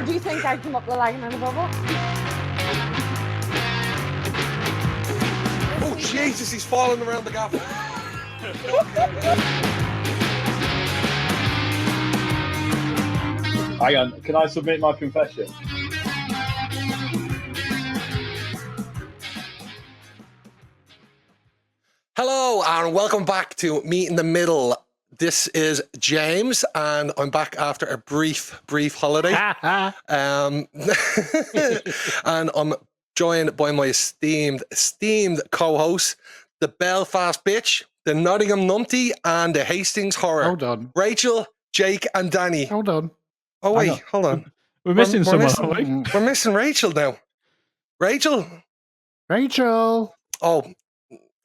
do you think I come up the lagging in a bubble? Oh, Jesus, he's falling around the gap. Hang on, can I submit my confession? Hello, and welcome back to Meet in the Middle. This is James, and I'm back after a brief holiday. And I'm joined by my esteemed co-host, the Belfast Bitch, the Nottingham Numpty, and the Hastings Horror. Hold on. Rachel, Jake, and Danny. Hold on. Oh, wait, hold on. We're missing someone, aren't we? We're missing Rachel now. Rachel? Oh,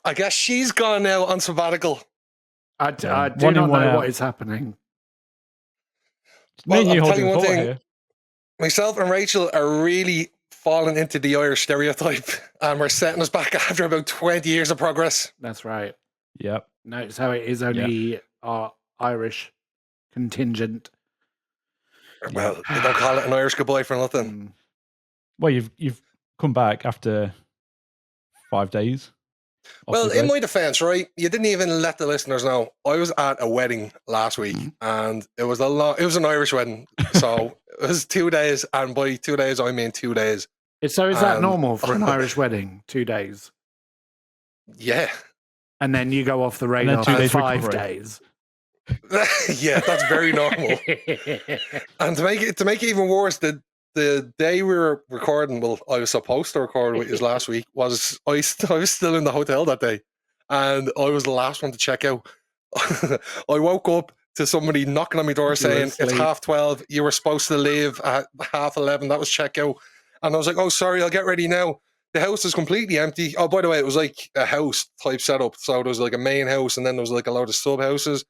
I guess she's gone now on sabbatical. I do not know what is happening. Well, I'll tell you one thing. Here. Myself and Rachel are really falling into the Irish stereotype, and we're setting us back after about 20 years of progress. That's right. Yep. Notice how it is only our Irish contingent. Well, they don't call it an Irish goodbye for nothing. Well, you've come back after 5 days. Well, in my defense, right, you didn't even let the listeners know. I was at a wedding last week, and it was an Irish wedding, so it was 2 days, and by 2 days I mean 2 days. So is that normal for an Irish wedding? 2 days? Yeah. And then you go off the radar for 5 days. Yeah, that's very normal. And to make it even worse, the day we were recording, well, I was supposed to record with you last week, I was still in the hotel that day, and I was the last one to check out. I woke up to somebody knocking on my door saying, it's 12:30, you were supposed to leave at 11:30, that was checkout. And I was like, oh, sorry, I'll get ready now. The house is completely empty. Oh, by the way, it was like a house type setup, so there was like a main house, and then there was like a load of sub houses,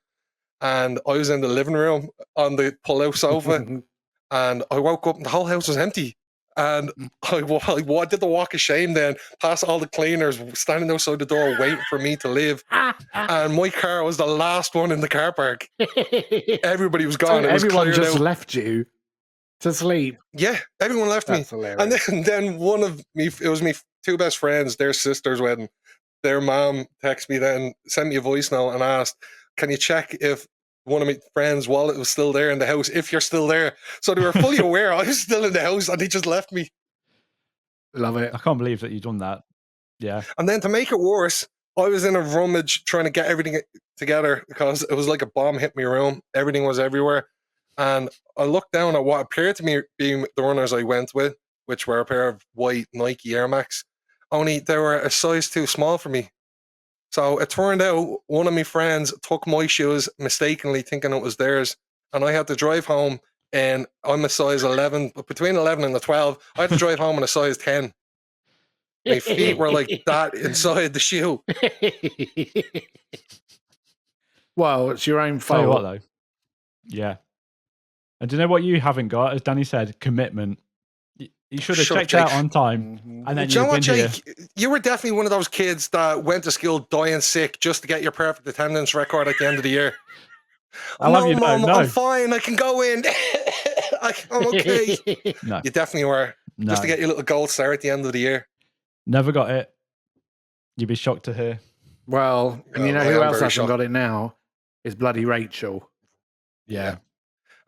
and I was in the living room on the pull-out sofa. And I woke up and the whole house was empty. And I did the walk of shame then, past all the cleaners standing outside the door waiting for me to leave. And my car was the last one in the car park. Everybody was gone. So everyone just left you to sleep. Yeah, everyone left me. Hilarious. And then one of me, it was me two best friends, their sister's wedding. Their mom texted me then, sent me a voice note and asked, can you check if one of my friends' wallet was still there in the house, if you're still there. So they were fully aware I was still in the house, and they just left me. Love it. I can't believe that you've done that. Yeah. And then to make it worse, I was in a rummage trying to get everything together because it was like a bomb hit my room. Everything was everywhere. And I looked down at what appeared to me being the runners I went with, which were a pair of white Nike Air Max. Only they were a size too small for me. So it turned out one of my friends took my shoes mistakenly thinking it was theirs. And I had to drive home, and I'm a size 11, but between 11 and the 12, I had to drive home in a size 10. My feet were like that inside the shoe. Well, it's your own fault. Tell you what, though. Yeah. And do you know what you haven't got? As Danny said, commitment. You should have checked out on time. And then you know what, Jake? You were definitely one of those kids that went to school dying sick just to get your perfect attendance record at the end of the year. Mom, I'm fine. I can go in. I'm okay. No. You definitely were. No. Just to get your little gold star at the end of the year. Never got it. You'd be shocked to hear. Well, and you know who else hasn't got it now? Is bloody Rachel. Yeah.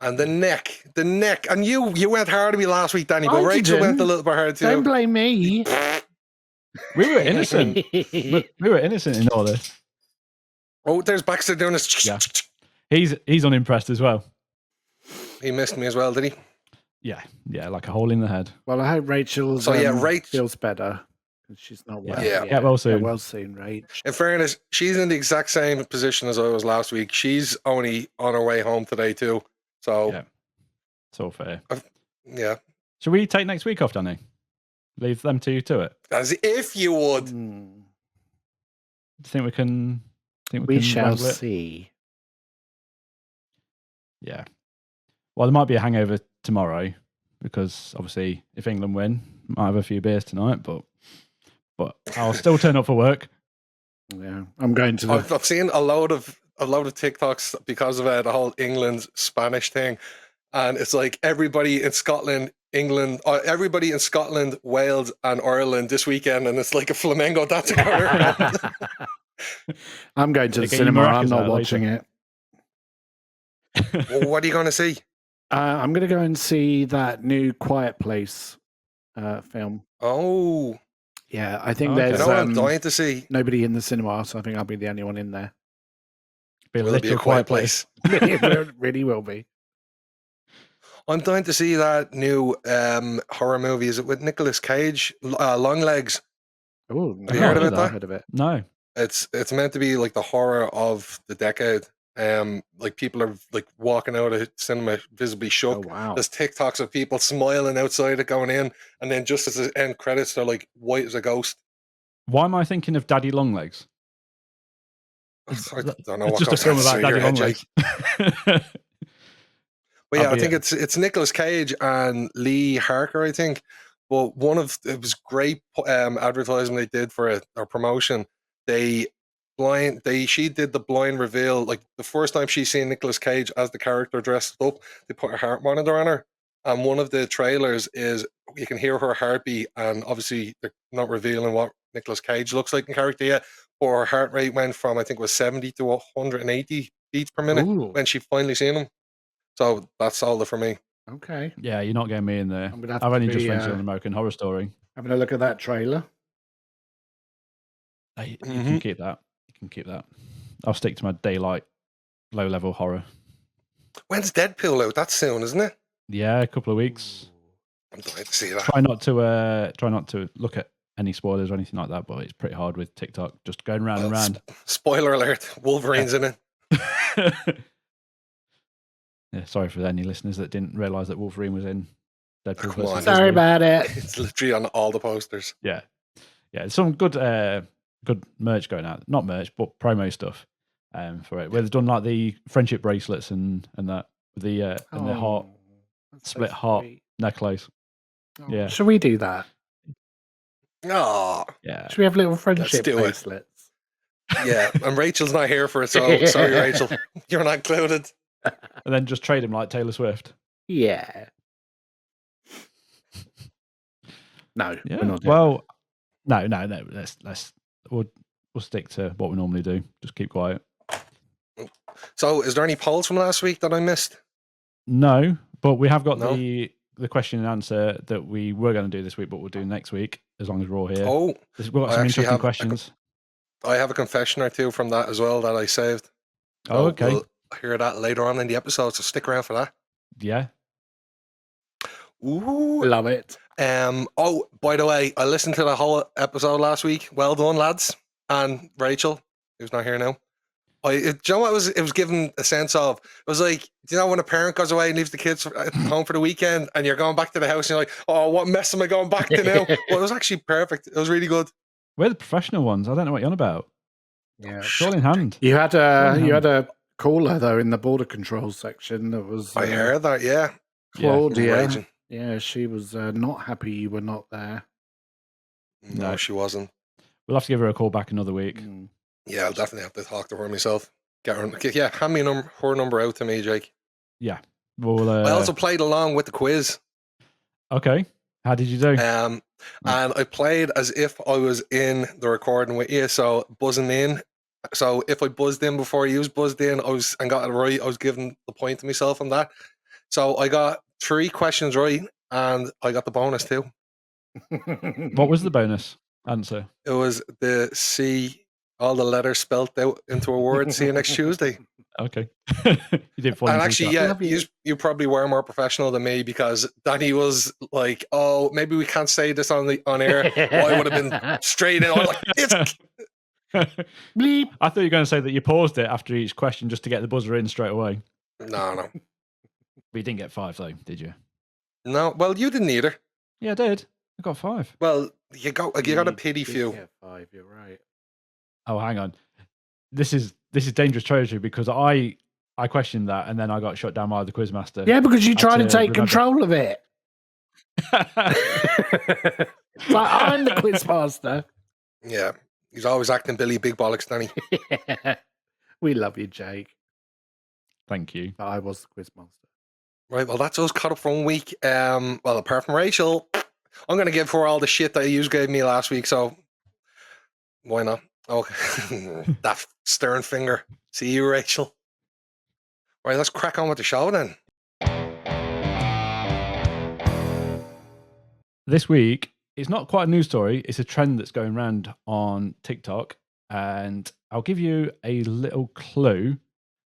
And the neck. And you went hard at me last week, Danny, but Rachel went a little bit hard too. Don't blame me. We were innocent. we were innocent in all this. Oh, there's Baxter doing this. Yeah. He's unimpressed as well. He missed me as well, did he? Yeah, like a hole in the head. Well, I hope Rachel's feels better. She's not well. Yeah. Get well soon. Get well soon, Rach. In fairness, she's in the exact same position as I was last week. She's only on her way home today too. So yeah, it's all fair. Yeah. Should we take next week off, Danny? Leave them two to it. As if you would. Do you think we can? We shall see. Yeah. Well, there might be a hangover tomorrow because obviously, if England win, might have a few beers tonight. But I'll still turn up for work. Yeah, I'm going to. I've seen a load of TikToks because of the whole England Spanish thing, and it's like everybody in Scotland, England, everybody in Scotland, Wales, and Ireland this weekend, and it's like a flamenco dancing going around. I'm going to the Get your cinema. I'm maracas not out watching later. it. Well, what are you going to see? I'm going to go and see that new Quiet Place film. Oh, Yeah, I think Okay. you there's know what I'm dying to see? nobody in the cinema, so I think I'll be the only one in there. Be a Will it be a little quiet place? It really will be. I'm dying to see that new horror movie. Is it with Nicolas Cage? Long Legs. Oh, Have you heard about that? Heard of it. No. It's meant to be like the horror of the decade. Like people are like walking out of cinema visibly shook. Oh wow. There's TikToks of people smiling outside it going in, and then just as the end credits, they're like white as a ghost. Why am I thinking of Daddy Longlegs? I don't know It's what just a goes film on about through Daddy your head, Jake. Longlegs. But yeah, I Albeit- think it's Nicolas Cage and Lee Harker, I think. But it was great advertisement they did for it, or promotion. She did the blind reveal, like the first time she seen Nicolas Cage as the character dressed up, they put a heart monitor on her. And one of the trailers is you can hear her heartbeat, and obviously they're not revealing what Nicolas Cage looks like in character yet. But her heart rate went from, I think it was 70 to 180 beats per minute Ooh. when she finally seen him. So that sold it for me. Okay. Yeah, you're not getting me in there. I'm gonna have I've to only just be, went to an American Horror Story. Having a look at that trailer. You Mhm. can keep that. You can keep that. I'll stick to my daylight, low-level horror. When's Deadpool out? That's soon, isn't it? Yeah, a couple of weeks. I'm dying to see that. Try not to look at any spoilers or anything like that, but it's pretty hard with TikTok, just going round and Well, round. Spoiler alert: Wolverine's in it. Yeah, sorry for any listeners that didn't realise that Wolverine was in Deadpool. Come on. versus Sorry Wolverine. about it. It's literally on all the posters. Yeah, some good merch going out. Not merch, but promo stuff for it. Where they've done like the friendship bracelets and that with the and the heart that's so split heart sweet. necklace. Oh, Yeah. Should we do that? Oh, Yeah, Should we have little friendship do it. bracelets? yeah. And Rachel's not here for it, so sorry, Rachel. You're not included. and then just trade them like Taylor Swift. Yeah. No, Yeah. we're not doing Well, no. Let's we'll stick to what we normally do. Just keep quiet. So, is there any polls from last week that I missed? No, but we have got No? the question and answer that we were going to do this week, but we'll do next week as long as we're all here. Oh, We've got I some actually interesting have questions. I have a confession or two from that as well that I saved. Oh, okay. We'll hear that later on in the episode, so stick around for that. Yeah. Ooh. it. Love it. Oh, by the way, I listened to the whole episode last week. Well done, lads, and Rachel, who's not here now. Do you know what it was given a sense of? It was like, do you know when a parent goes away and leaves the kids at home for the weekend, and you're going back to the house, and you're like, oh, what mess am I going back to now? Well, it was actually perfect. It was really good. We're the professional ones. I don't know what you're on about. Yeah. It's all in hand. You had Sorry, a caller though in the border control section that was I heard that, yeah. Claudia. Raging. Yeah, she was not happy you were not there. No, No. she wasn't. We'll have to give her a call back another week. Mm. Yeah, I'll definitely have to talk to her myself. Get her. Yeah, hand me her number out to me, Jake. We'll, I also played along with the quiz. okay. How did you do? And I played as if I was in the recording with you, so buzzing in. So if I buzzed in before you buzzed in, and got it right, I was giving the point to myself on that. So I got 3 questions right, and I got the bonus too. What was the bonus answer? It was the C, all the letters spelt out into a word. See you next Tuesday. Okay. You did fall And into actually, the trap. yeah, you probably were more professional than me, because Danny was like, "Oh, maybe we can't say this on air." Well, I would have been straight in. I was like, "It's Bleep. I thought you were going to say that you paused it after each question just to get the buzzer in straight away. no." But you didn't get 5 though, did you? No, well, you didn't either. Yeah, I did. I got 5. Well, you got a pity Did few. get 5, you're right. Oh, hang on. This is dangerous territory because I questioned that and then I got shut down by the quizmaster. Yeah, because you Had tried to to take remember. control of it. It's like, I'm the quiz master. Yeah, he's always acting Billy Big Bollocks, Danny. We love you, Jake. Thank you. But I was the quiz master. Right, well, that's us caught up for 1 week. Well, apart from Rachel, I'm going to give her all the shit that you gave me last week, so why not? Okay, that stern finger. See you, Rachel. Right, let's crack on with the show then. This week, it's not quite a news story. It's a trend that's going around on TikTok. And I'll give you a little clue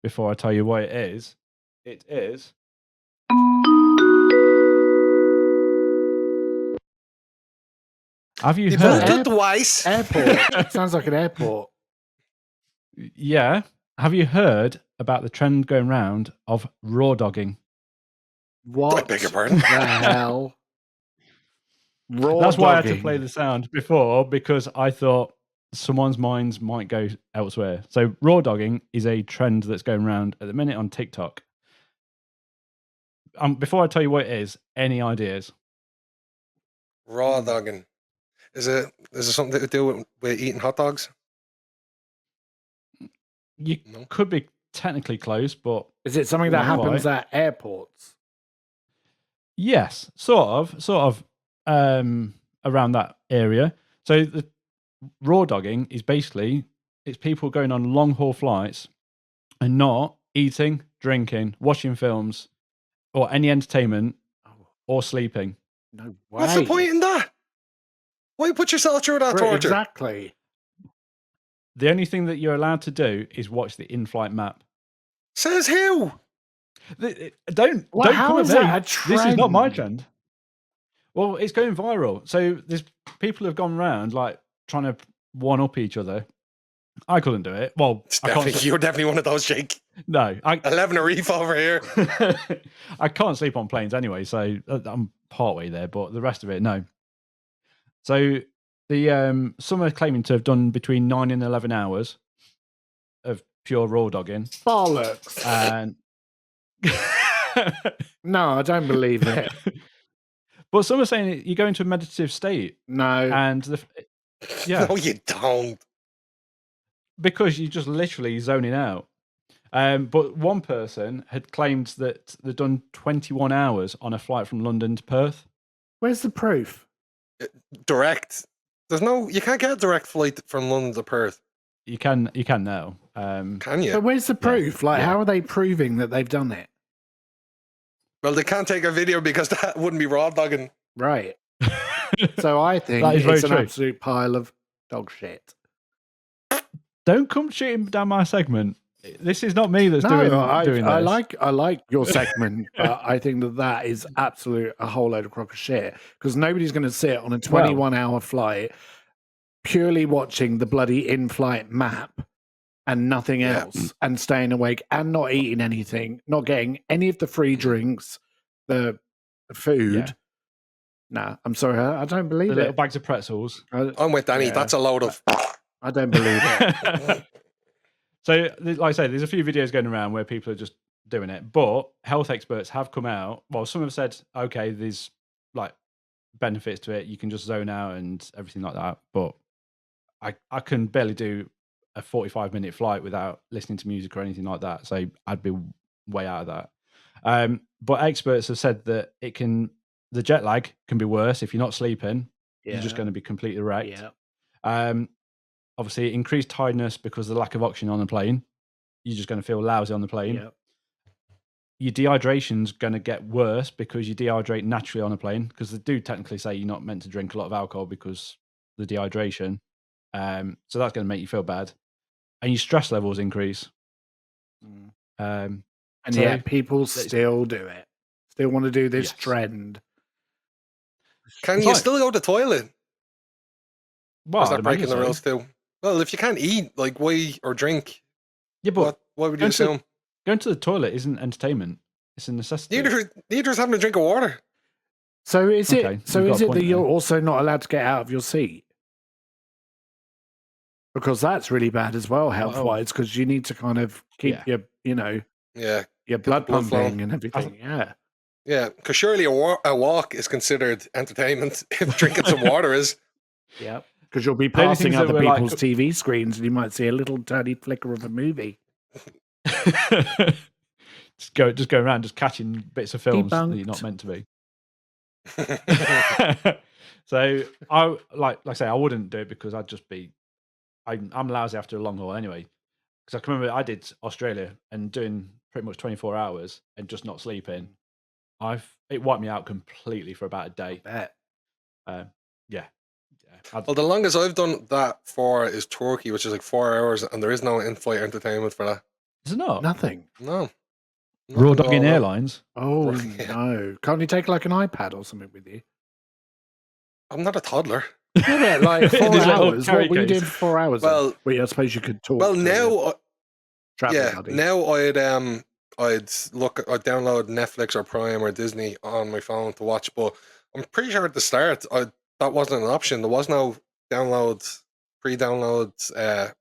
before I tell you what it is. It is... Have you The heard? Bluetooth device. Airport. Sounds like an airport. Yeah. Have you heard about the trend going round of raw dogging? What? I beg your pardon. The hell? Raw That's why I had to dogging. play the sound before, because I thought someone's minds might go elsewhere. So raw dogging is a trend that's going around at the minute on TikTok. Before I tell you what it is, any ideas? Raw dogging. Is it something to do with eating hot dogs? You No. could be technically close, but Is it something that Not happens quite. at airports? yes, sort of around that area. So the raw dogging is basically it's people going on long haul flights and not eating, drinking, watching films, or any entertainment, or sleeping. No way. What's the point in that? Why put yourself through that Right, torture? exactly. The only thing that you're allowed to do is watch the in-flight map. Says who? Don't Well, come how at is me. that a This is not my trend? trend. Well, it's going viral. So there's people have gone around like trying to one up each other. I couldn't do it. Well, You're definitely one of those, Jake. No, 11 a reef over here. I can't sleep on planes anyway, so I'm partway there. But the rest of it, no. So the some are claiming to have done between 9 and 11 hours of pure raw dogging, Bollocks. and No, I don't believe it. but some are saying you go into a meditative state, No. and yeah, No, you don't. because you're just literally zoning out. But one person had claimed that they'd done 21 hours on a flight from London to Perth. Where's the proof? Direct. You can't get a direct flight from London to Perth. You can now. Can you? But where's the proof? Like, yeah. how are they proving that they've done it? Well, they can't take a video because that wouldn't be raw dogging. Right. So I think That is very it's an true. absolute pile of dog shit. Don't come shooting down my segment. This is not me that's doing this. I like your segment, but I think that is absolute a whole load of crock of shit, because nobody's going to sit on a 21-hour flight purely watching the bloody in-flight map and nothing else, and staying awake and not eating anything, not getting any of the free drinks, the food. Yeah. Nah, I'm sorry, I don't believe The it. little bags of pretzels. I'm with Danny. Yeah. That's a load of... I don't believe it. So, like I say, there's a few videos going around where people are just doing it, but health experts have come out. Well, some have said, okay, there's like benefits to it. You can just zone out and everything like that. But I can barely do a 45-minute flight without listening to music or anything like that. So I'd be way out of that. But experts have said that the jet lag can be worse if you're not sleeping. Yeah. You're just going to be completely wrecked. Yeah. Obviously, increased tiredness because of the lack of oxygen on the plane. You're just going to feel lousy on the plane. Yeah. Your dehydration's going to get worse because you dehydrate naturally on a plane, because they do technically say you're not meant to drink a lot of alcohol because of the dehydration. So that's going to make you feel bad. And your stress levels increase. And So- yet people still do it. Still want to do this Yes. trend. Can It's you like- still go to the toilet? Well, Or is that I'd breaking imagine the so. rules too? Well, if you can't eat, like, why, or drink, Yeah, but what would you going to- assume? going to the toilet isn't entertainment. It's a necessity. Neither is having a drink of water. So is Okay, it? So you've got is a it point that you're there. also not allowed to get out of your seat? Because that's really bad as well, health-wise. Because you need to kind of keep Yeah. your, Yeah, your blood blood flowing. pumping and everything. Yeah. yeah. Because surely a walk is considered entertainment if drinking some water is. Yeah. Because you'll be The only passing things that other were like- people's TV screens, and you might see a little tiny flicker of a movie. just go around just catching bits of films that you're not Debunked. meant to be. So I like I say I wouldn't do it because I'd just be I'm lousy after a long haul anyway. Because I can remember I did Australia and doing pretty much 24 hours and just not sleeping. It wiped me out completely for about a day. Bet. Yeah. Well, the longest I've done that for is Turkey, which is like 4 hours, and there is no in-flight entertainment for that. Is it not? Nothing. No. Raw Nothing at dogging all, no. airlines. Oh Yeah. no! Can't you take like an iPad or something with you? I'm not a toddler. Yeah, but like 4 This little hours. carry What were you case. doing for 4 hours? then? Well, I suppose you could talk. well, to your now, travel yeah, buddy. now I'd download Netflix or Prime or Disney on my phone to watch, but I'm pretty sure at the start that wasn't an option. There was no pre-download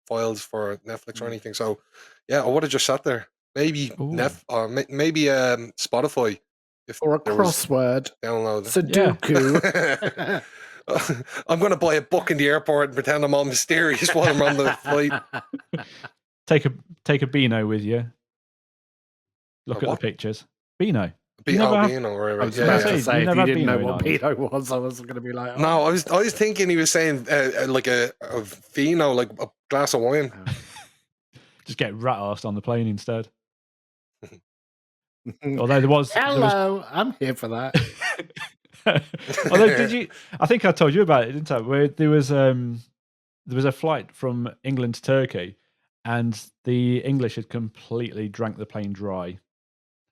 files for Netflix or anything. So yeah, I would have just sat there. Maybe Ooh. maybe Spotify if Or a there was crossword. download. Sudoku. I'm going to buy a book in the airport and pretend I'm all mysterious while I'm on the flight. Take a Beano with you. Look at what? the pictures. Beano. Beano or whatever. I was Yeah, about yeah. to say, You if never you had didn't know Beano what in Beano was, I was going to be like, oh. No, I was thinking he was saying like a vino, like a glass of wine. Just get rat-arsed on the plane instead. Although there was Hello, I'm here for that. Although I think I told you about it, didn't I? Where there was a flight from England to Turkey, and the English had completely drank the plane dry.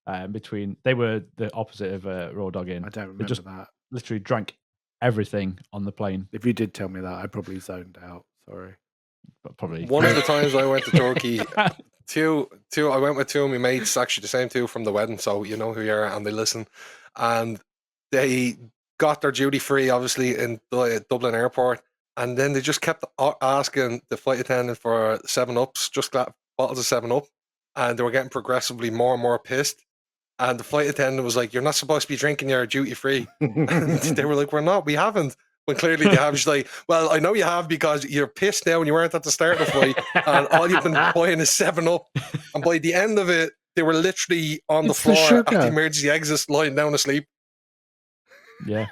They were the opposite of raw dogging. I don't They remember just that. literally drank everything on the plane. If you did tell me that, I probably zoned out. Sorry. But probably One of the times I went to Turkey, I went with two of my mates, actually the same two from the wedding, so you know who you are, and they listen. And they got their duty free, obviously, in the Dublin airport, and then they just kept asking the flight attendant for 7-Ups, just got bottles of 7-Up, and they were getting progressively more and more pissed. And the flight attendant was like, "You're not supposed to be drinking your duty free." They were like, "We're not, we haven't." When clearly they have. She's like, "Well, I know you have because you're pissed now and you weren't at the start of the flight, and all you've been buying is 7-Up." And by the end of it, they were literally on the It's the floor at sugar. the emergency exit, lying down asleep. yeah.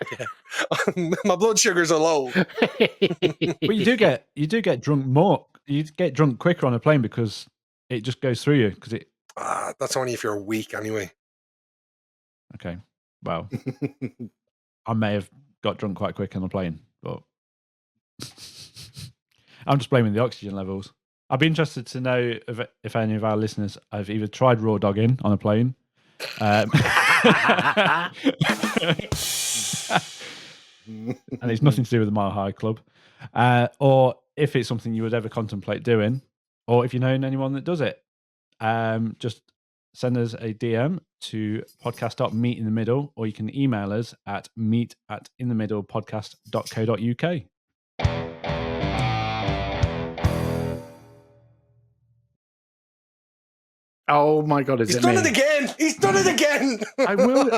My blood sugars are low. But you do get drunk more. You get drunk quicker on a plane because it just goes through you. Because it. That's only if you're weak, anyway. Okay. Well, I may have got drunk quite quick on the plane, but I'm just blaming the oxygen levels. I'd be interested to know if any of our listeners have either tried raw dogging on a plane. And it's nothing to do with the Mile High Club, or if it's something you would ever contemplate doing, or if you know anyone that does it. Just send us a DM to podcast.meetinthemiddle, or you can email us at meet@inthemiddlepodcast.co.uk. Oh my God, He's done it again. He's done it again. I will. Do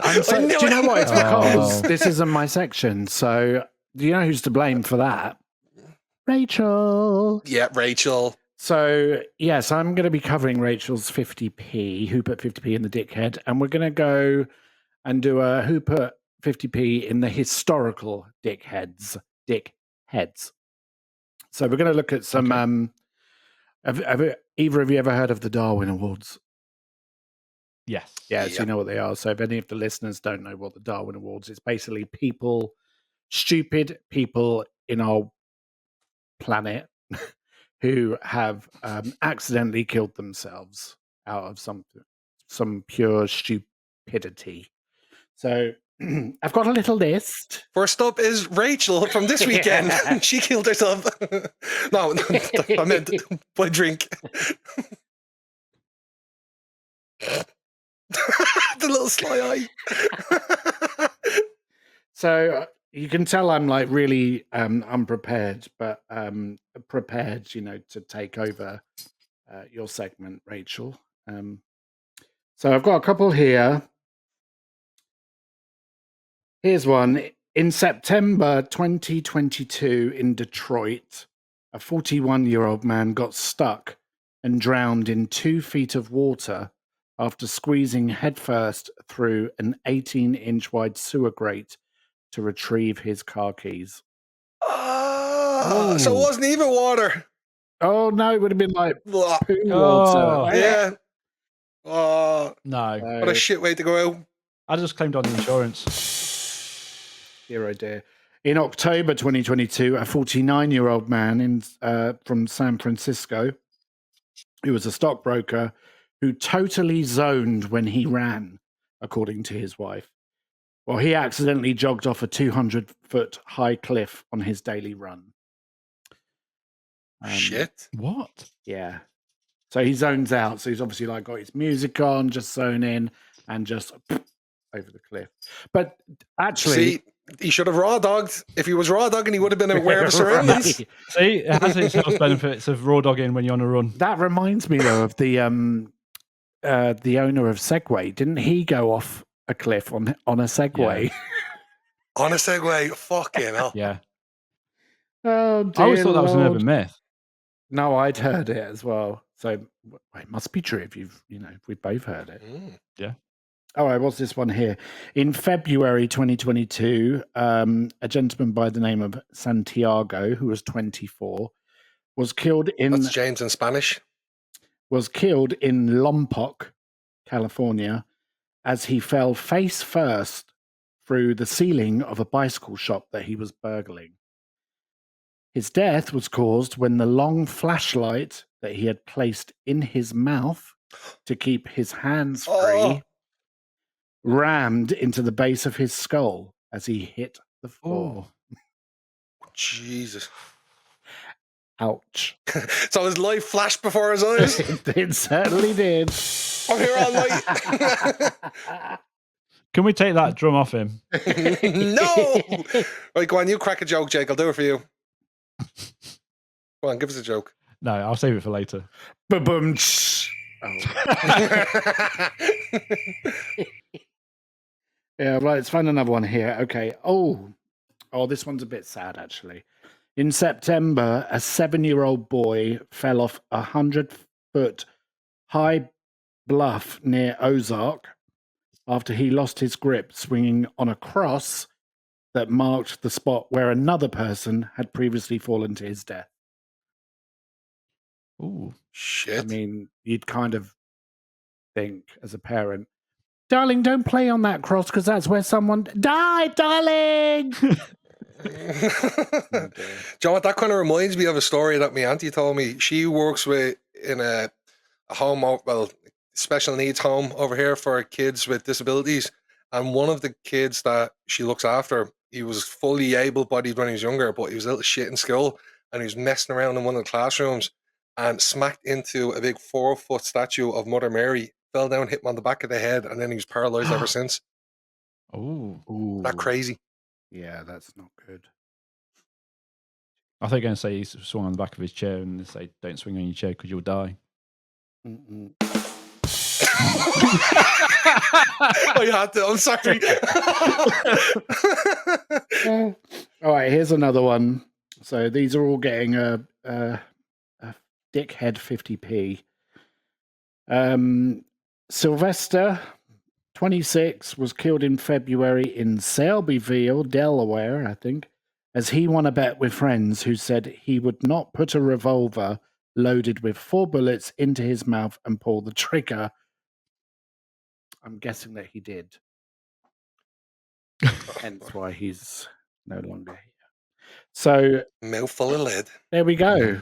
you know what? It's because Oh. this isn't my section. So do you know who's to blame for that? Rachel. Yeah, Rachel. So, yes, I'm going to be covering Rachel's 50p, who put 50p in the dickhead, and we're going to go and do a who put 50p in the historical dickheads. So we're going to look at some, have either of you ever heard of the Darwin Awards? Yes. Yes, you know what they are. So if any of the listeners don't know what the Darwin Awards, it's basically stupid people in our planet who have accidentally killed themselves out of some pure stupidity. So I've got a little list. First up is Rachel from this weekend. She killed herself. No, I meant by drink. The little sly eye. So you can tell I'm like really unprepared, but prepared, to take over your segment, Rachel. So I've got a couple here. Here's one. In September 2022 in Detroit, a 41-year-old man got stuck and drowned in 2 feet of water after squeezing headfirst through an 18-inch wide sewer grate to retrieve his car keys. So it Oh. wasn't even water. Oh no, it would have been like Blah. poo Oh. water. Yeah. Oh, No, what a shit way to go out. I just claimed on the insurance. Dear oh dear. In October 2022, a 49-year-old man from San Francisco, who was a stockbroker, who totally zoned when he ran, according to his wife. Well, he accidentally jogged off a 200-foot high cliff on his daily run. Shit. What? Yeah. So he zones out. So he's obviously like got his music on, just zoning and just over the cliff. But actually, See, he should have raw dogged. If he was raw dogging, he would have been aware of the surroundings. right. See, it has its health benefits of raw dogging when you're on a run. That reminds me though of the owner of Segway. Didn't he go off a cliff on a Segway? Yeah. On a Segway, fucking hell. Yeah. Oh, dear I always thought that was an Lord. urban myth. No, I'd heard it as well. So it must be true if we've both heard it. Mm. Yeah. All right, what's this one here? In February 2022, a gentleman by the name of Santiago, who was 24, was killed in That's James in Spanish. Lompoc, California, as he fell face first through the ceiling of a bicycle shop that he was burgling. His death was caused when the long flashlight that he had placed in his mouth to keep his hands free Oh. rammed into the base of his skull as he hit the floor. Oh. Jesus. Ouch. So his life flashed before his eyes. It certainly did. I'm here all night. Can we take that drum off him? No. Right, go on. You crack a joke, Jake. I'll do it for you. Go on, give us a joke. No, I'll save it for later. Ba-boom. Yeah, right. Let's find another one here. Okay. Oh, this one's a bit sad, actually. In September, a 7-year-old boy fell off a 100-foot high bluff near Ozark after he lost his grip swinging on a cross that marked the spot where another person had previously fallen to his death. Ooh. Shit. I mean, you'd kind of think as a parent, darling, don't play on that cross because that's where someone died, darling. Do you know what? That kind of reminds me of a story that my auntie told me. She works in a home, special needs home over here for kids with disabilities. And one of the kids that she looks after, he was fully able-bodied when he was younger, but he was a little shit in school. And he was messing around in one of the classrooms and smacked into a big 4-foot statue of Mother Mary, fell down, hit him on the back of the head, and then he was paralyzed ever since. Ooh. That crazy. Yeah, that's not good. I thought you were going to say he swung on the back of his chair and they say, don't swing on your chair because you'll die. Mm-mm. I had to. I'm sorry. All right, here's another one. So these are all getting a dickhead 50p. Sylvester, 26, was killed in February in Selbyville, Delaware, I think, as he won a bet with friends who said he would not put a revolver loaded with 4 bullets into his mouth and pull the trigger. I'm guessing that he did. Hence why he's no longer here. So Mouthful of lead. there we go.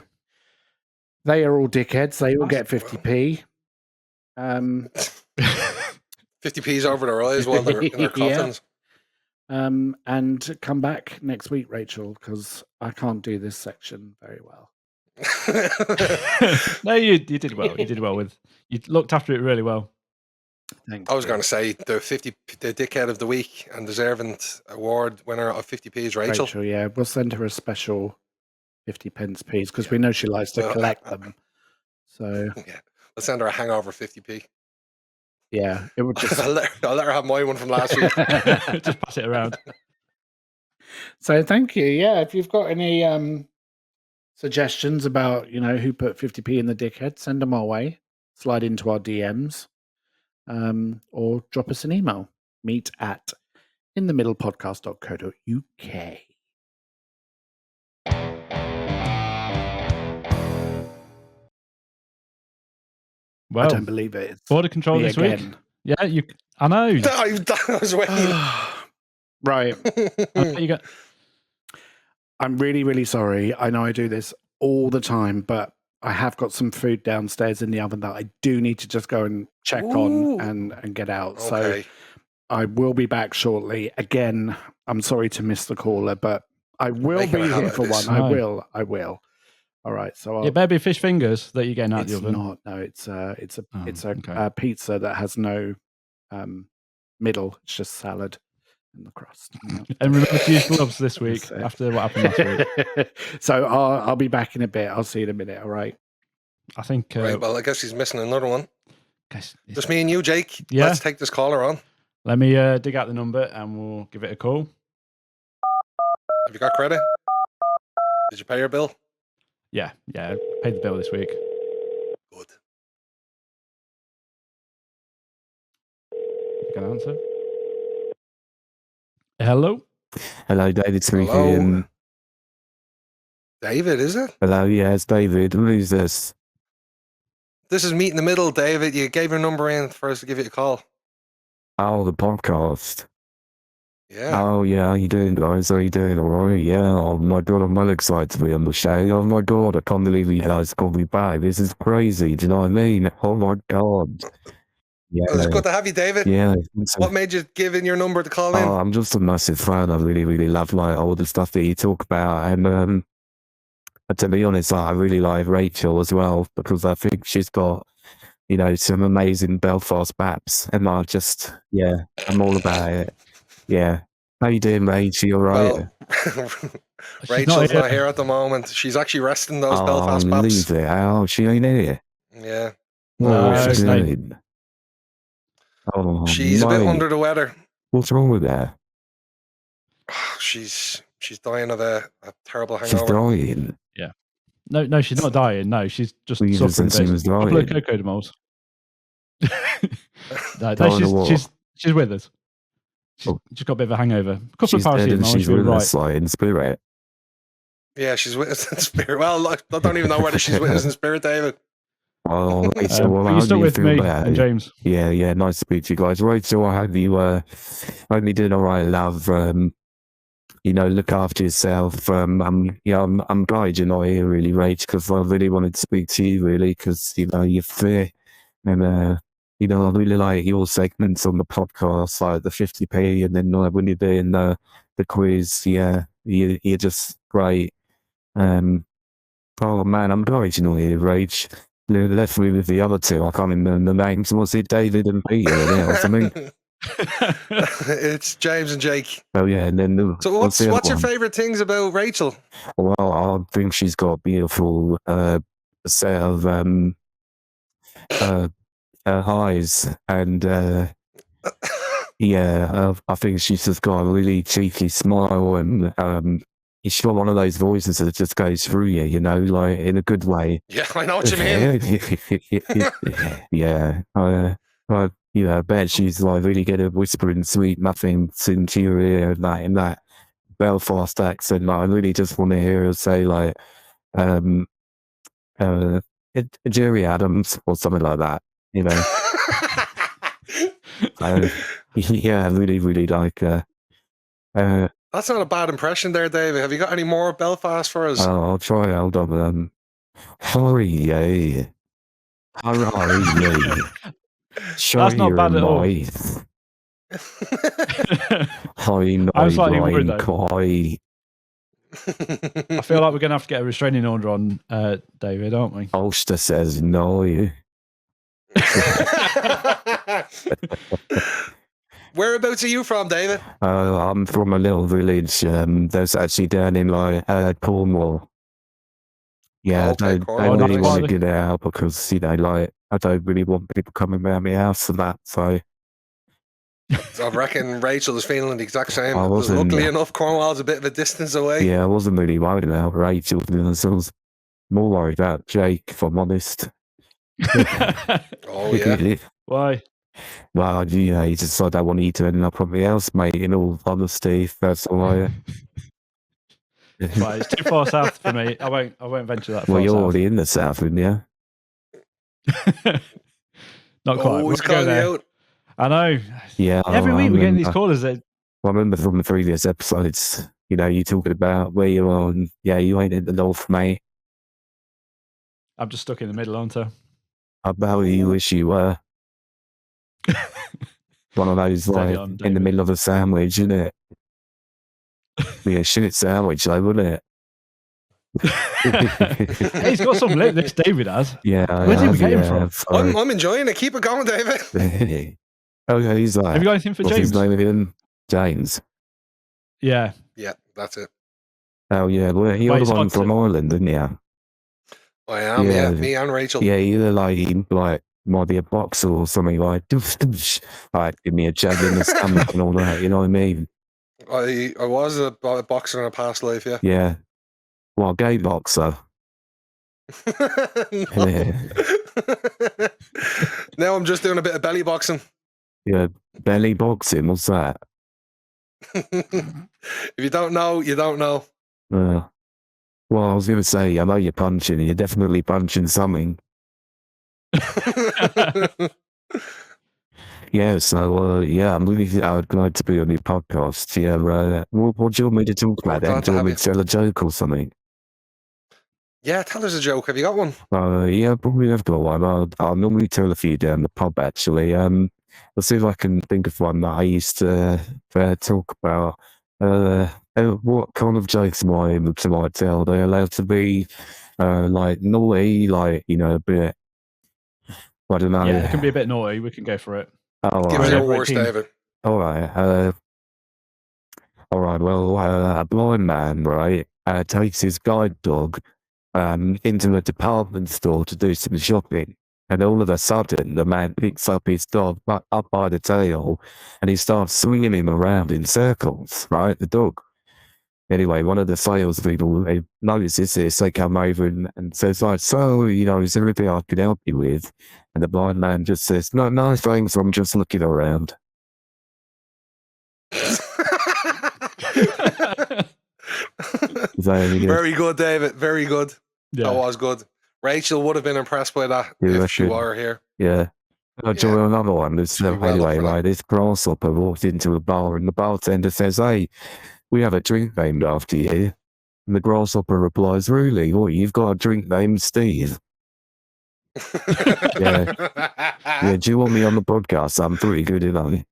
They are all dickheads. They all get That's- 50p. 50p's over their eyes while they're in their Yeah. coffins. And come back next week, Rachel, because I can't do this section very well. No, you did well. You did well you looked after it really well. Thank I was you. going to say the dickhead of the week and deserving award winner of 50p is Rachel. Yeah, we'll send her a special 50 pence piece because we know she likes to collect them. So Yeah, let's send her a hangover 50p. yeah, it would just. I'll let her have my one from last week. Just pass it around. So thank you. Yeah, if you've got any suggestions about who put 50p in the dickhead, send them our way. Slide into our DMs. or drop us an email. Meet at inthemiddlepodcast.co.uk. I Well, don't believe it. It's border control me this week. again. Yeah, I know. I was waiting. Right. You got. I'm really, really sorry. I know I do this all the time, but I have got some food downstairs in the oven that I do need to just go and check Ooh. on and get out. So Okay. I will be back shortly. Again, I'm sorry to miss the caller, but I will making be a habit here of for this. one. No. I will. All right. So I'll, It better be fish fingers that you're getting out the it's oven. not. No, it's a Okay. pizza that has no middle. It's just salad and the crust. Yeah. And remember to use gloves this week That's it. after what happened last week. So I'll be back in a bit. I'll see you in a minute. All right. I think. Right. Well, I guess he's missing another one. Guys, Just me and you, Jake. Yeah. Let's take this caller on. Let me dig out the number and we'll give it a call. Have you got credit? Did you pay your bill? Yeah, I paid the bill this week. Good. You can answer. Hello. Hello, David Hello. speaking. David, is it? Hello, yes, David. Who's this? This is Meet in the Middle, David. You gave your number in for us to give you a call. Oh, the podcast. Yeah. Oh, yeah, how you doing, guys? How you doing? All right, yeah. Oh, my God, I'm well excited to be on the show. Oh, my God, I can't believe you guys called me back. This is crazy. Do you know what I mean? Oh, my God. Yeah. Well, it's good to have you, David. Yeah. What made you give in your number to call in? Oh, I'm just a massive fan. I really, really love like all the stuff that you talk about. And to be honest, I really like Rachel as well because I think she's got, you know, some amazing Belfast baps. And I just, yeah, I'm all about it. Yeah. How you doing, Rach? You all right? Well, She's Rachel's not here at the moment. She's actually resting those Belfast leave paps. it. Oh, she ain't here. Yeah. What No, is she no. doing? Oh, She's a bit mate. under the weather. What's wrong with her? She's dying of a terrible She's hangover. dying. No, she's not dying. No, she's just We just suffering a said she bit. was A couple of dying. cocodamols. no, Dying of what? she's with us. She's Oh. just got a bit of a hangover. A couple She's of dead and paracetamol. she's She'll be with right. us, like, in spirit. Yeah, she's with us in spirit. Well, I don't even know whether she's with us in spirit, David. Oh, Rachel, well, But how you're do still you with feel me about and it? James. Yeah, nice to meet you guys. Rachel, I hope you only doing all right, love. You know, look after yourself. I'm glad you're not here, really, Rach, because I really wanted to speak to you, really, because you know you're fair, and you know I really like your segments on the podcast, like the 50p, and then when you're doing the quiz, yeah, you're just great. Oh man, I'm glad you're not here, Rach. You left me with the other two. I can't remember the names. Was it David and Peter or something? It's James and Jake. Oh yeah, and then So what's the other your one? favorite things about Rachel? Well, I think she's got a beautiful set of eyes, and yeah, I think she's just got a really cheeky smile, and she's got one of those voices that just goes through you, you know, like in a good way. Yeah, I know what you mean. Yeah, you know, I bet she's like really good at whispering sweet nothings into your ear and that in that Belfast accent. Like, I really just want to hear her say like, Jerry Adams or something like that, you know. Yeah, I really, really like her. That's not a bad impression there, David. Have you got any more Belfast for us? I'll try. Hold on. Hurry, show That's not your bad at all. might. I'm slightly worried though. Koi. I feel like we're going to have to get a restraining order on David, aren't we? Ulster says no. Whereabouts are you from, David? I'm from a little village that's actually down in like Cornwall. Yeah, Okay, I Cornwall, don't really nice. want to get out because, you know, like, I don't really want people coming around my house and that, so. I reckon Rachel is feeling the exact same. I wasn't- Luckily enough, Cornwall's a bit of a distance away. Yeah, I wasn't really worried about Rachel, to be honest. I was more worried about Jake, if I'm honest. Oh, yeah. Why? Well, you just I don't want you to end up on the else, mate. In all honesty, that's all I. Right, it's too far south for me. I won't venture that Well, far you're south. already in the south, aren't you? Not quite. Oh, We'll he's go calling you there. out. I know. Yeah. Every week we're getting these callers that I remember from the previous episodes, you talking about where you are, and you ain't in the north, mate. I'm just stuck in the middle, aren't I? About you wish you were. One of those, Steady like, on, in the David. middle of a sandwich, isn't it? Be a shit sandwich, though, wouldn't it? Hey, he's got some lip, this David has. Yeah. Where did we get him from? Sorry. I'm enjoying it. Keep it going, David. Okay, he's like, Have you got anything for what's James? his name again? James. Yeah. Yeah, that's it. Oh, yeah. Well, you're Wait, the it's one hot from to- Ireland, isn't you? I am, Yeah. me and Rachel. Yeah, you're like, might be a boxer or something like, like, give me a jab in the stomach and all that, you know what I mean? I was a boxer in a past life, yeah. Yeah. Well, gay boxer. No. Now I'm just doing a bit of belly boxing. Yeah, belly boxing, what's that? If you don't know, you don't know. Well, I was going to say, I know you're punching, you're definitely punching something. Yeah, so, I'm really glad to be on your podcast. Yeah, what do you want me to talk about then? glad Do to you want have me you. to tell a joke or something? Yeah, tell us a joke. Have you got one? Yeah, probably have got one. I'll normally tell a few down the pub, actually. Let's see if I can think of one that I used to talk about. What kind of jokes am I able to tell? They're allowed to be like naughty, like, a bit, I don't know. Yeah, it can be a bit naughty. We can go for it. All Give right. us your Every worst, team. David. All right. Well, a blind man, right, takes his guide dog into a department store to do some shopping. And all of a sudden, the man picks up his dog up by the tail and he starts swinging him around in circles, right? The dog. Anyway, one of the salespeople notices this. They come over and says, like, so, is there anything I could help you with? And the blind man just says, no, thanks, I'm just looking around. Is that any good? Very good, David. Very good. Yeah. That was good. Rachel would have been impressed by that You if she reckon? were here. Yeah. I'll join another one. Should be well up Anyway, for that. like, this grasshopper walked into a bar and the bartender says, hey, we have a drink named after you. And the grasshopper replies, really? What, you've got a drink named Steve? Yeah, do you want me on the podcast? I'm pretty good at it.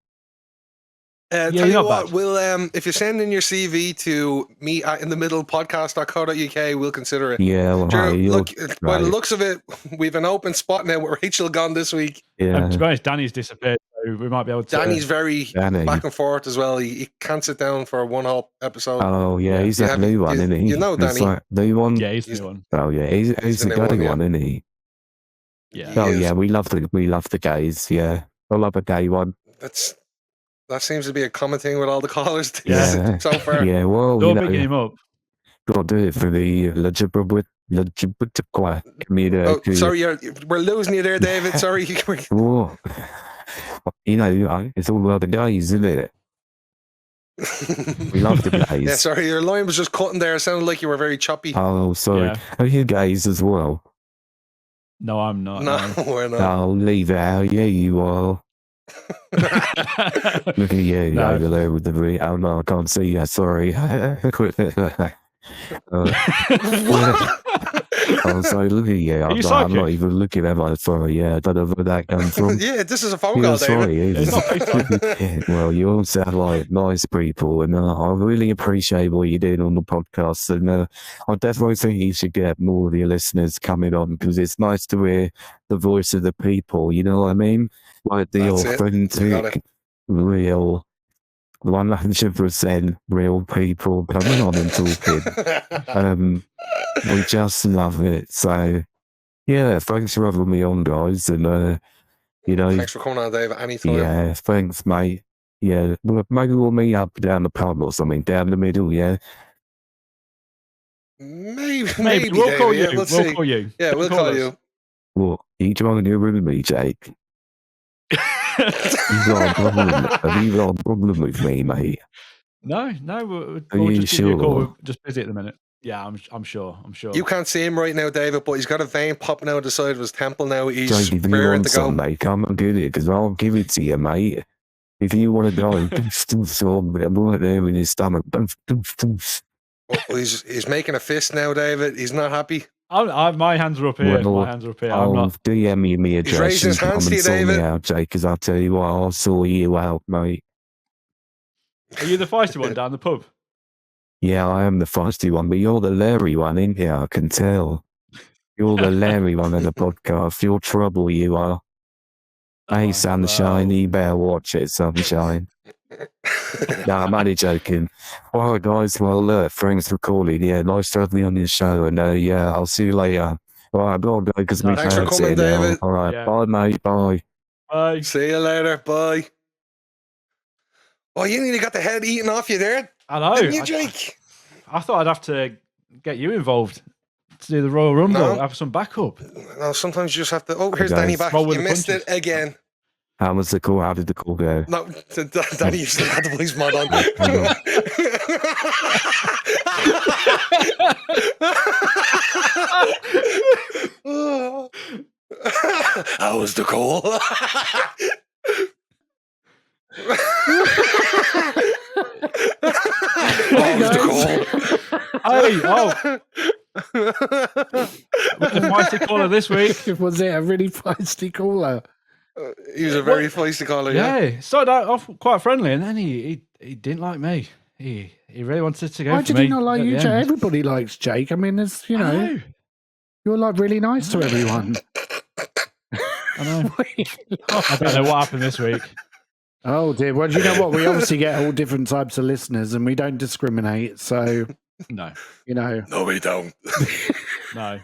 Tell you're you not what, bad. we'll if you send in your CV to me at inthemiddlepodcast.co.uk, we'll consider it. Yeah, well, Sure, hey, look, by the right. looks of it, we've an open spot now with Rachel gone this week. Yeah, To be honest, Danny's disappeared, so we might be able to. Danny's very Danny. back and forth as well. He can't sit down for one whole episode. Oh, yeah, Yeah. he's You that have- new one, you- isn't he? you know He's Danny. like new one? Yeah, he's the He's- new one. Oh, yeah, he's the the new gay one, yeah. one, isn't he? Yeah. He Oh, is. yeah, we love the gays, yeah. I love a gay one. That seems to be a common thing with all the callers Yeah. so far. Yeah, well, You're picking him up. got to do it for the LGBT community. Oh, sorry, we're losing you there, David. Sorry. Whoa. It's all about the gays, isn't it? We love the gays. Yeah, sorry, your line was just cutting there. It sounded like you were very choppy. Oh, sorry. Yeah. Are you gays as well? No, I'm not. No, we're not. I'll leave it out. Yeah, you are. Look at you No. over there with the oh no, I can't see you. Sorry. Oh, sorry, look at you. Are you I'm psychic? not even looking at my sorry. Yeah, I don't know where that comes from. Yeah, this is a phone Yeah, call, David. sorry. It's not FaceTime. Well, you all sound like nice people, and I really appreciate what you're doing on the podcast. And I definitely think you should get more of your listeners coming on because it's nice to hear the voice of the people. You know what I mean? Like the That's it. Got authentic, real, 100% real people coming on and talking. We just love it. So, yeah, thanks for having me on, guys. And Thanks for coming on, David. Anytime. yeah, thanks, mate. Yeah, well, maybe we'll meet up down the pub or something, down the middle, yeah? Maybe We'll David. call Yeah, you. we'll see. Call you. Yeah, we'll call us. you. What, are you joining in with me, Jake? You got a problem? Have you got a problem with me, mate? No, Are we'll you just give you a call. sure? We're just busy at the minute. Yeah, I'm sure. You can't see him right now, David, but he's got a vein popping out the side of his temple now. He's Jake, if you raring want to go. some, mate, come and get it, because I'll give it to you, mate. If you want to go, right there in his stomach. Oh, he's making a fist now, David. He's not happy. My hands are up here. Well, My hands are up here. I'm I'll not. DM you me He's address raising and his hands come to and you, sort me David. out, Jake, because I'll tell you what, I'll sort you out, mate. Are you the feisty one down the pub? Yeah, I am the feisty one, but you're the Larry one in here, I can tell. You're the Larry one of the podcast. You're trouble, you are. Hey, Oh, Sunshine, well. you better watch it, Sunshine. No, I'm only joking. All right, guys, well, thanks for calling. Yeah, nice to have me on your show, and yeah, I'll see you later. All right, bye, because my Thanks for dad's coming, here now. David. All right, Yeah. bye, mate, bye. Bye. See you later. Bye. Oh, you nearly got the head eaten off you there, I know. didn't you, Jake? I thought I'd have to get you involved to do the Royal Rumble. No. Have some backup. No, sometimes you just have to. Oh, here's guys. Danny back. Roll with You the missed it punches. again. How was the call? How did the call go? No, Danny, you still got the police mod on. How was the call? How was the Hey, with the feisty caller this week. Was it a really feisty caller? He was a very feisty caller, Yeah, yeah. it started out off quite friendly, and then he didn't like me. He really wanted to go Why for did me. he not like at you, the Jake? end. Everybody likes Jake. I mean, there's, you I know, you're like really nice to everyone. I know. I don't know what happened this week. Oh dear. Well, you know what? We obviously get all different types of listeners, and we don't discriminate. So, No, you know, No, we don't. no.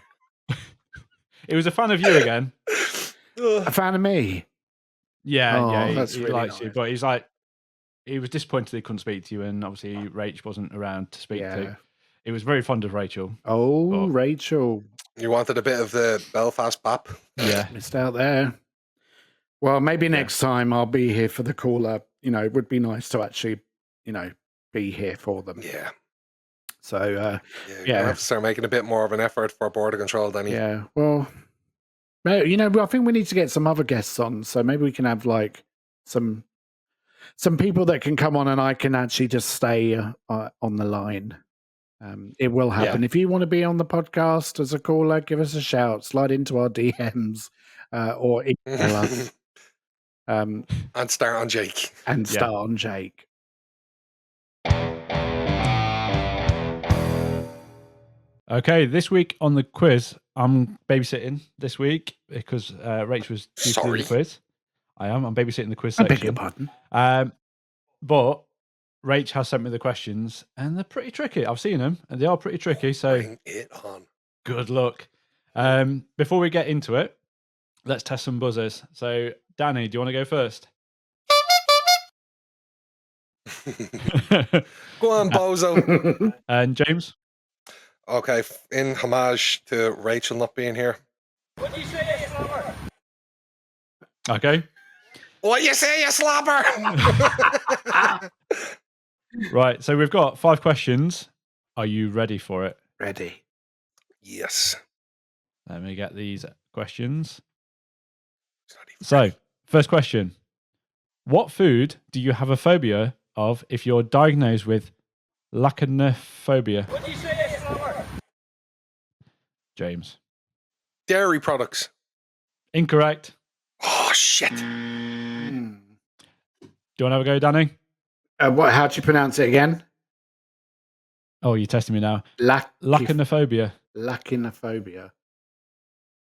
He was a fan of you again. a fan of me. Yeah, Oh, yeah. that's He really likes you, nice. but he's like, he was disappointed he couldn't speak to you, and obviously Rach wasn't around to speak Yeah. to. He was very fond of Rachel. Oh, Oh. Rachel, You wanted a bit of the Belfast bap? Yeah, missed out there. Well, maybe next time I'll be here for the caller. You know, it would be nice to actually, you know, be here for them. Yeah. So, You're gonna have to start making a bit more of an effort for border control, Danny. yeah. Well, you know, I think we need to get some other guests on. So maybe we can have like some people that can come on, and I can actually just stay on the line. It will happen. If you want to be on the podcast as a caller, give us a shout. Slide into our DMs or email us. And start on Jake. And start on Jake. Okay, this week on the quiz, I'm babysitting this week because Rach was due to do the quiz. I'm babysitting the quiz I section. beg your pardon. But Rach has sent me the questions, and they're pretty tricky. I've seen them, and they are pretty tricky. So Bring it on. good luck. Before we get into it, let's test some buzzers. So, Danny, do you want to go first? Go on, bozo. And James? Okay, in homage to Rachel not being here. Okay. What you say, you slobber? Right, so we've got 5 questions. Are you ready for it? Ready. Yes. Let me get these questions. So, first question. What food do you have a phobia of if you're diagnosed with lachanophobia? What do you say, James? Dairy products. Incorrect. Oh, shit. Do you want to have a go, Danny? How do you pronounce it again? Oh, you're testing me now. Lachanophobia. Lachanophobia.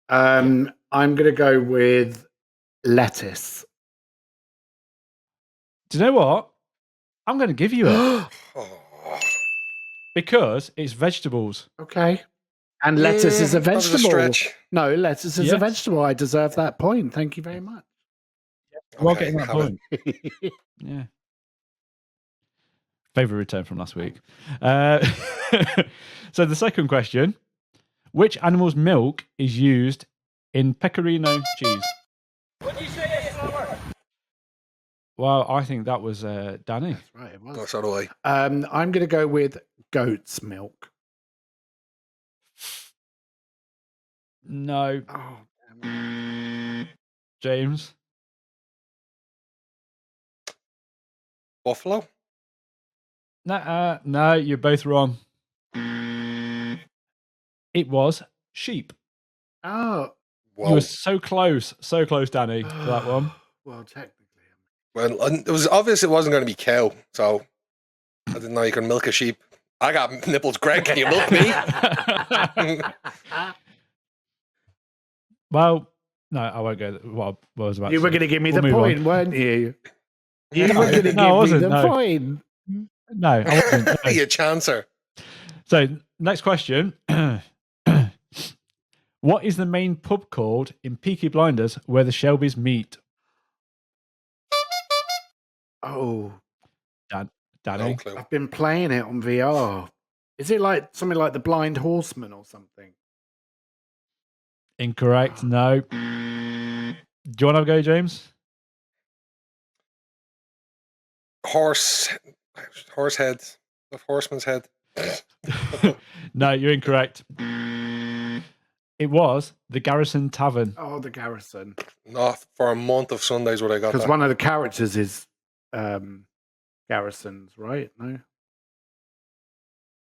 I'm going to go with lettuce. Do you know what? I'm going to give you it Oh. because it's vegetables. Okay. And lettuce is a That was vegetable. stretch. No, lettuce is Yes. a vegetable. I deserve that point. Thank you very much. We're Okay, getting that have it. point. Yeah. Favorite return from last week. So the second question: which animal's milk is used in pecorino cheese? What do you say, Well, I think that was Danny. That's right, it was. Oh, so do I. I'm going to go with goat's milk. No, Oh, damn it. James. Buffalo? No, you're both wrong. It was sheep. Oh. You Whoa. were so close, Danny, for that one. Well, technically. Well, it was obvious it wasn't going to be cow, so I didn't know you could milk a sheep. I got nipples. Greg, can you milk me? Well, no, I won't go. What I was about You to were say. going to give me We'll the move on. point, weren't you? You were No, going to no, I give me wasn't, the no. point. No, I wasn't. No. You chancer. So, next question. What is the main pub called in Peaky Blinders where the Shelbys meet? Oh, Danny? No clue. I've been playing it on VR. Is it like something like the Blind Horseman or something? Incorrect. No. Do you want to go, James? Horse head. The horseman's head. No, you're incorrect. It was the Garrison Tavern. Oh, the Garrison. Not for a month of Sundays would I got Because that. one of the characters is Garrison's, right? No?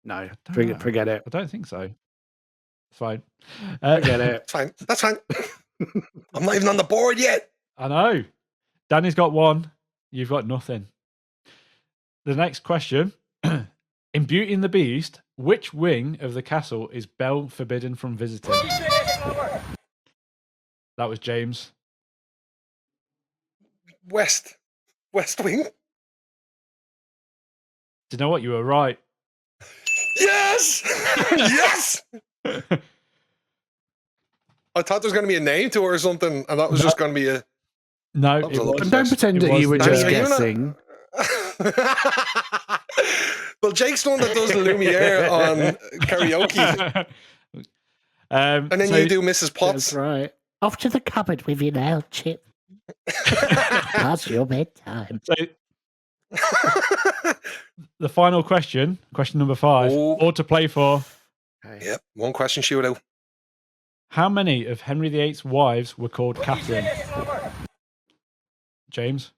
No, don't know. forget it. I don't think so. It's fine. Forget it. It's fine. That's fine. I'm not even on the board yet. I know. Danny's got one. You've got nothing. The next question. In Beauty and the Beast, which wing of the castle is Belle forbidden from visiting? That was James. West Wing. Do you know what? You were right. Yes! Yes! I thought there was going to be a name to it or something, and that was just going to be a... No, That was it a lot. was. And don't pretend It that you was were the- just Are you not- guessing. Well, Jake's the one that does the Lumiere on karaoke, and then so- you do Mrs. That's Potts. right. Off to the cupboard with you now, Chip. Past your bedtime. So the final question, question number 5, Oh. all to play for. Okay. Yep, one question shootout. How many of Henry VIII's wives were called Catherine? James?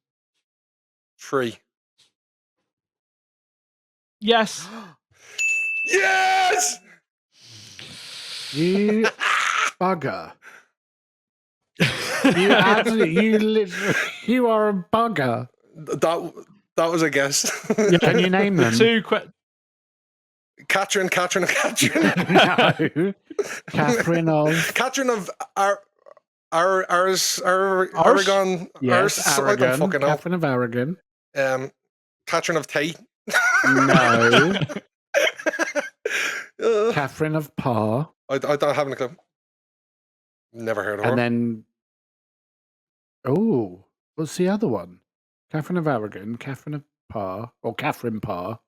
3. Yes. Yes! You bugger. You are a bugger. That was a guess. Can you name them? Catherine. No. Catherine of Catherine of Aragon. yes, I don't Aragon. fucking know. Catherine of Aragon. Catherine of Tate. No. I Catherine of Parr. don't have a clue. Never heard of her. And then what's the other one? Catherine of Aragon, Catherine of Parr, or Catherine Parr.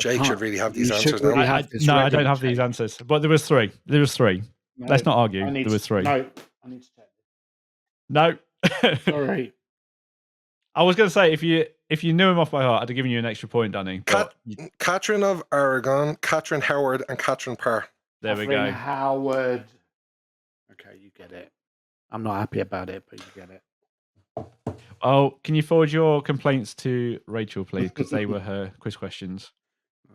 Jake should really have these You answers should really now. have this No, I ready, don't have these Jake. answers. But there was 3. No, Let's not argue. I need There was 3. No, I need to check. No. Sorry. I was going to say if you knew him off by heart, I'd have given you an extra point, Danny. But Catherine of Aragon, Catherine Howard, and Catherine Parr. there we Catherine go. Howard. Okay, you get it. I'm not happy about it, but you get it. Oh, can you forward your complaints to Rachel, please? Because they were her quiz questions.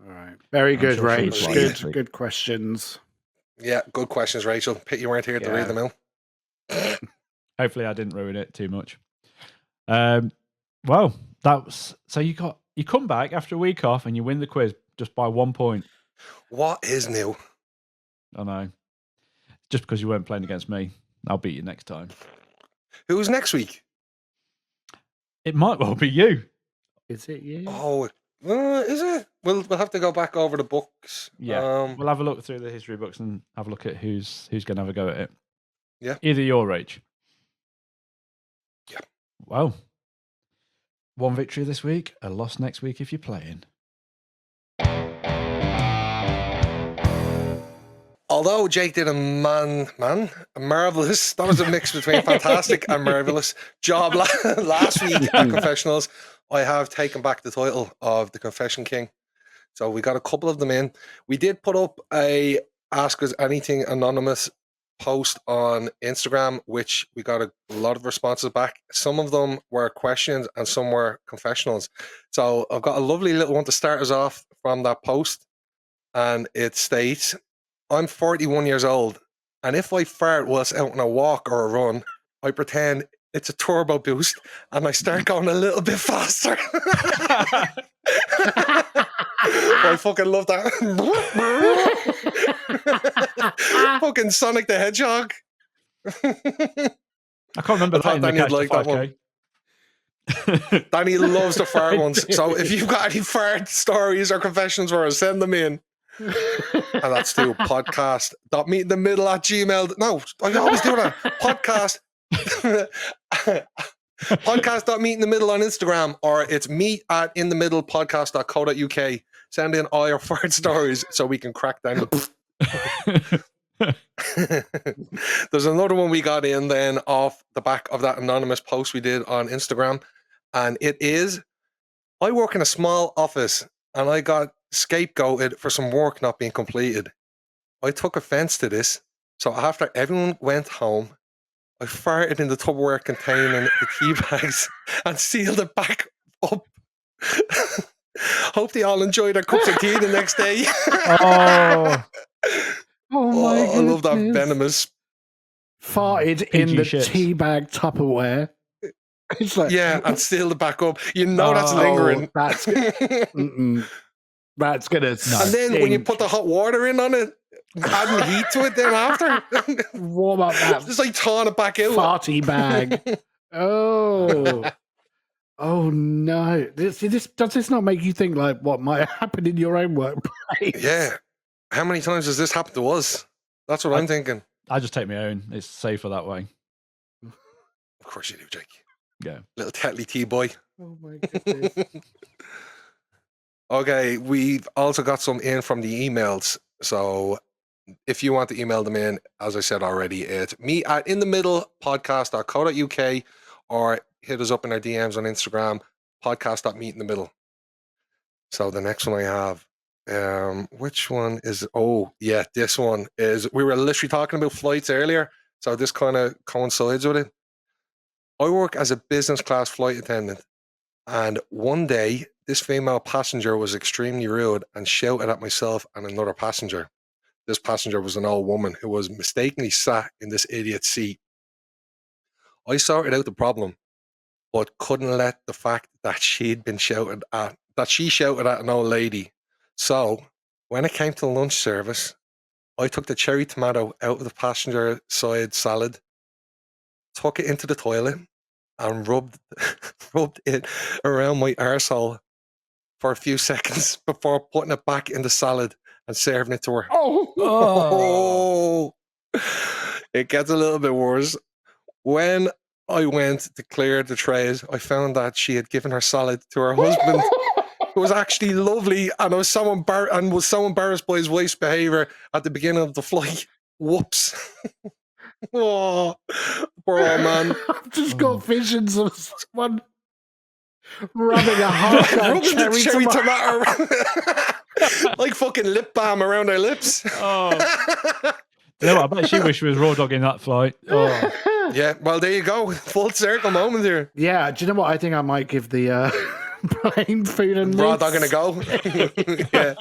All right. Very I'm good, sure Rach. she'll like it. Good questions. Yeah, good questions, Rachel. Pity you weren't here to Yeah. read them out. Hopefully, I didn't ruin it too much. Well, that was so you come back after a week off and you win the quiz just by 1 point. What is new? I know. Just because you weren't playing against me, I'll beat you next time. Who's next week? It might well be you. Is it you? Oh, is it? We'll have to go back over the books. Yeah. We'll have a look through the history books and have a look at who's going to have a go at it. Yeah. Either you or Rach. Yeah. Well, 1 victory this week, a loss next week if you're playing. although Jake did a marvelous, that was a mix between fantastic and marvelous job last week at Confessionals, I have taken back the title of the Confession King. So we got a couple of them in. We did put up a Ask Us Anything anonymous post on Instagram, which we got a lot of responses back. Some of them were questions and some were confessionals. So I've got a lovely little one to start us off from that post. And it states, I'm 41 years old, and if I fart whilst out on a walk or a run, I pretend it's a turbo boost and I start going a little bit faster. I fucking love that. Fucking Sonic the Hedgehog. I can't remember I that in the Danny'd Catch the like that 5K. Danny loves the fart ones. So if you've got any fart stories or confessions for us, send them in. And that's to podcast.meetinthemiddle@gmail. No, I always do that. Podcast. Podcast.meetinthemiddle on Instagram, or it's meet@inthemiddlepodcast.co.uk. Send in all your fart stories so we can crack down. There's another one we got in then off the back of that anonymous post we did on Instagram, and it is, I work in a small office and I got scapegoated for some work not being completed. I took offense to this, so after everyone went home, I farted in the Tupperware containing the tea bags and sealed it back up. Hope they all enjoyed their cups of tea the next day. Oh, Oh my I love that goodness. venomous. Farted in PG the shit. teabag Tupperware. It's like, Yeah, and sealed it back up. You know that's Oh, lingering. that's that's gonna. And then when you stink. put the hot water in on it, adding heat to it then after, warm up that just like thawing it back out. farty bag. Oh, oh no! This does this not make you think like what might happen in your own workplace? Yeah. How many times has this happened to us? That's what I'm thinking. I just take my own. It's safer that way. Of course you do, Jake. Yeah. Little Tetley tea boy. Oh my goodness! Okay, we've also got some in from the emails. So if you want to email them in, as I said already, it's me@inthemiddlepodcast.co.uk or hit us up in our DMs on Instagram, podcast.meetinthemiddle. So the next one I have, which one is, oh yeah, this one is, we were literally talking about flights earlier, so this kind of coincides with it. I work as a business class flight attendant, and one day this female passenger was extremely rude and shouted at myself and another passenger. This passenger was an old woman who was mistakenly sat in this idiot's seat. I sorted out the problem, but couldn't let the fact that she'd been shouted at, that she shouted at an old lady. So when it came to lunch service, I took the cherry tomato out of the passenger side salad, took it into the toilet, and rubbed it around my arsehole for a few seconds before putting it back in the salad and serving it to her. Oh, It gets a little bit worse. When I went to clear the trays, I found that she had given her salad to her husband, who was actually lovely, and was so embarrassed by his wife's behaviour at the beginning of the flight. Whoops. Oh, poor old man. I've just got visions of someone rubbing a hard Rubbing the cherry tomato. tomato like fucking lip balm around her lips. Oh. You know what? I bet she wished she was raw dogging that flight. Oh. Yeah, well, there you go. Full circle moment here. Yeah, do you know what? I think I might give the plain food and Raw lids, dog gonna go. Yeah,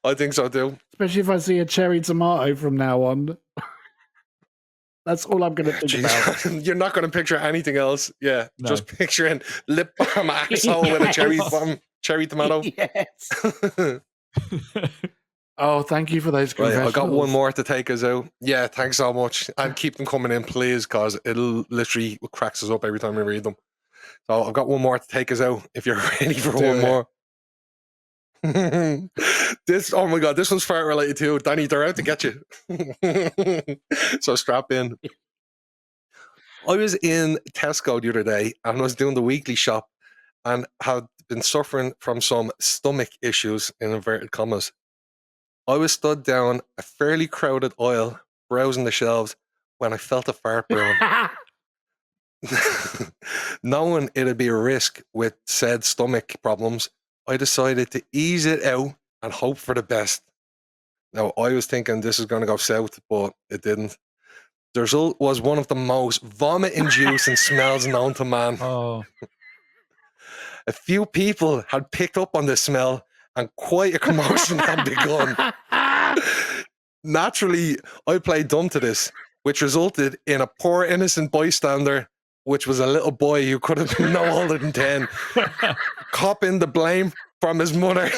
I think so too. especially if I see a cherry tomato from now on. That's all I'm going to think about. Jeez, you're not going to picture anything else. Yeah, No. just picturing lip balm asshole with a cherry tomato. Yes. Oh, thank you for those Right, confessionals. I got one more to take us out. Yeah, thanks so much. And keep them coming in, please, because it'll literally cracks us up every time we read them. So I've got one more to take us out if you're ready for one more. This, oh my God, this one's fart related too. Danny, they're out to get you. So strap in. I was in Tesco the other day and was doing the weekly shop and had been suffering from some stomach issues in inverted commas. I was stood down a fairly crowded aisle, browsing the shelves, when I felt a fart brewing. Knowing it'd be a risk with said stomach problems, I decided to ease it out and hope for the best. Now, I was thinking this is going to go south, but it didn't. The result was one of the most vomit-inducing smells known to man. Oh, A few people had picked up on this smell, and quite a commotion had begun. Naturally, I played dumb to this, which resulted in a poor innocent bystander, which was a little boy who could have been no older than 10, copping the blame from his mother.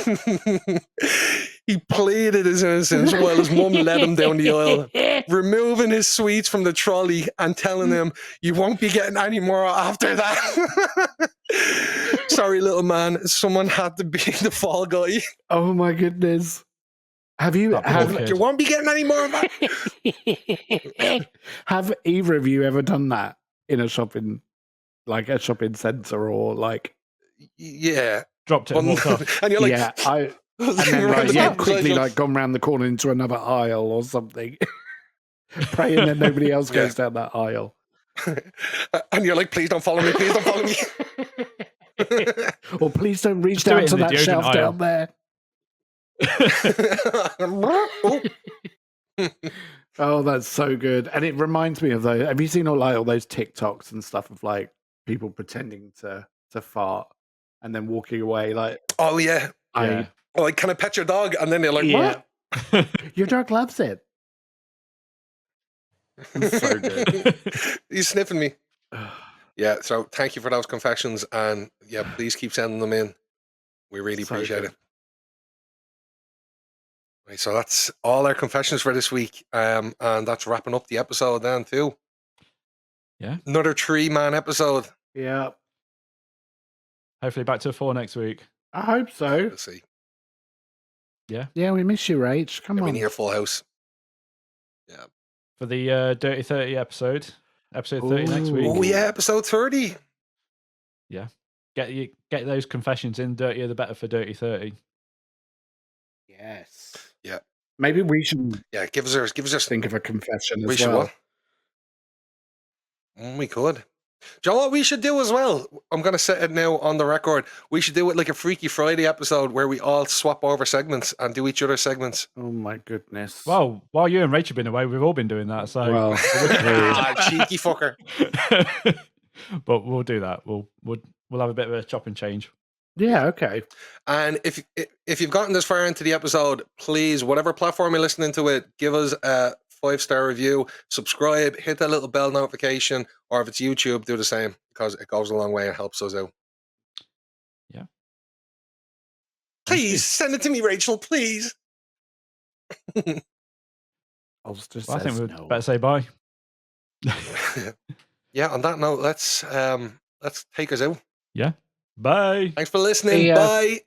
He pleaded his innocence while his mum led him down the aisle, removing his sweets from the trolley and telling him, "You won't be getting any more after that." Sorry, little man. Someone had to be the fall guy. Oh my goodness. Have you That poor have, kid. You won't be getting any more of that. have either of you ever done that in a shopping center or like Yeah. dropped it and walked off. And you're like, yeah, and then Right, like, it's quickly like- like gone round the corner into another aisle or something. Praying that nobody else goes down that aisle. and you're like, please don't follow me, please don't follow me. Or please don't reach Just do down it to in the that deodorant shelf aisle. down there. Oh, that's so good. And it reminds me of those. Have you seen all those TikToks and stuff of like people pretending to fart and then walking away? Like, Oh, yeah. Yeah. Oh, like, can I pet your dog? And then they're like, yeah, what? your dog loves it. It's so good. He's sniffing me. Yeah, so thank you for those confessions. And yeah, please keep sending them in. We really So appreciate good. it. Right, so that's all our confessions for this week. And that's wrapping up the episode then, too. Yeah. Another 3-man episode. Yeah, Hopefully back to a 4 next week. I hope so. We'll see. Yeah, we miss you, Rach. Come We on. need a full house. For the Dirty 30 episode 30 next Ooh. week. Oh, yeah, episode 30. Get those confessions in. Dirtier the better for Dirty 30. Yes. Yeah. Maybe we should Yeah, give us our think of a confession We as should well. what? We could. Do you know what we should do as well? I'm going to set it now on the record. We should do it like a Freaky Friday episode where we all swap over segments and do each other's segments. Oh my goodness. Well, while you and Rach have been away, we've all been doing that. So, Well, Cheeky fucker. but we'll do that. We'll have a bit of a chop and change. yeah, okay. And if you've gotten this far into the episode, please, whatever platform you're listening to it, give us a 5-star review, subscribe, hit that little bell notification, or if it's YouTube, do the same because it goes a long way and helps us out. Yeah. Please send it to me, Rachel, please. Ulster Well, I think says we'd no. better say bye. Yeah, on that note, let's take us out. Bye. Thanks for listening. See ya. Bye.